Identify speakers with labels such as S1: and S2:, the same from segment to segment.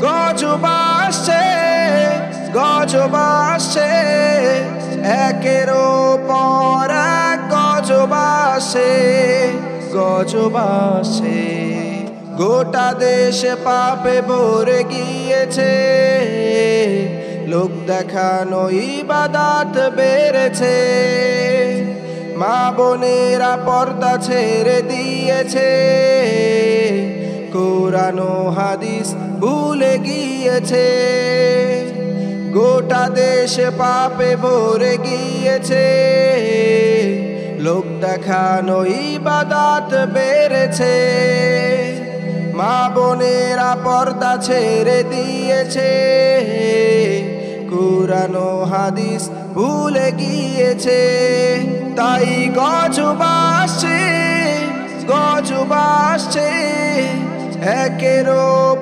S1: গজব আসছে, গজব আসছে, একের পর এক গজব আসছে, গজব আসছে। গোটা দেশ পাপে ভরে গিয়েছে, লোক দেখানো ইবাদত বেড়েছে। মা বোনেরা পর্দা ছেড়ে দিয়েছে, কোরআন ও হাদিস ভুলে গিয়েছে। গোটা দেশ পাপে ভরে গিয়েছে, লোক দেখানো ইবাদত বেড়েছে। মা বোনেরা পর্দা ছেড়ে দিয়েছে, কোরআন ও হাদিস ভুলে গিয়েছে। তাই গজব আসছে, গজব আসছে, একের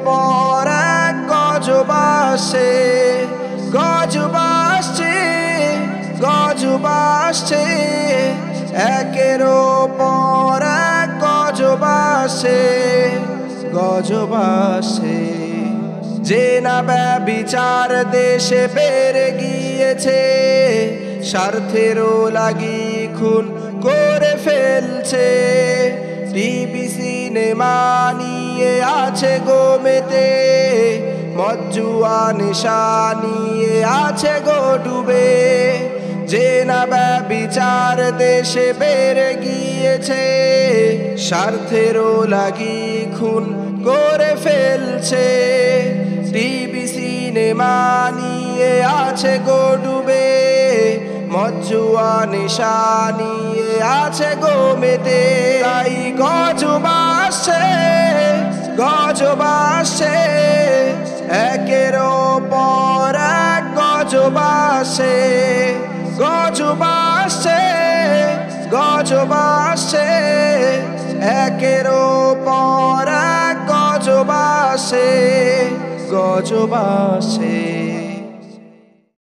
S1: পর এক গজব আসছে, গজব আসছে, গজব আসছে, একের পর এক গজব আসছে, গজব আসছে। জেনা ব্যভিচার দেশে বেড়ে গিয়েছে, স্বার্থেরও লাগি খুন করে ফেলছে। টিভি সিনেমা নিয়ে আছে গো মেতে, মদ জুয়া নেশা নিয়ে আছে গো ডুবে। জেনা ব্যভিচার দেশে বেড়ে গিয়েছে, স্বার্থেরও লাগি খুন করে ফেলছে। টিভি সিনেমা নিয়ে আছে গো ডুবে, মদ জুয়া নেশা নিয়ে আছে গো মেতে। তাই গজব আসছে, গজব আসছে, একের পর এক গজব আসছে, গজব আসছে, গজব আসছে, একের পর এক গজব আসছে, গজব আসছে।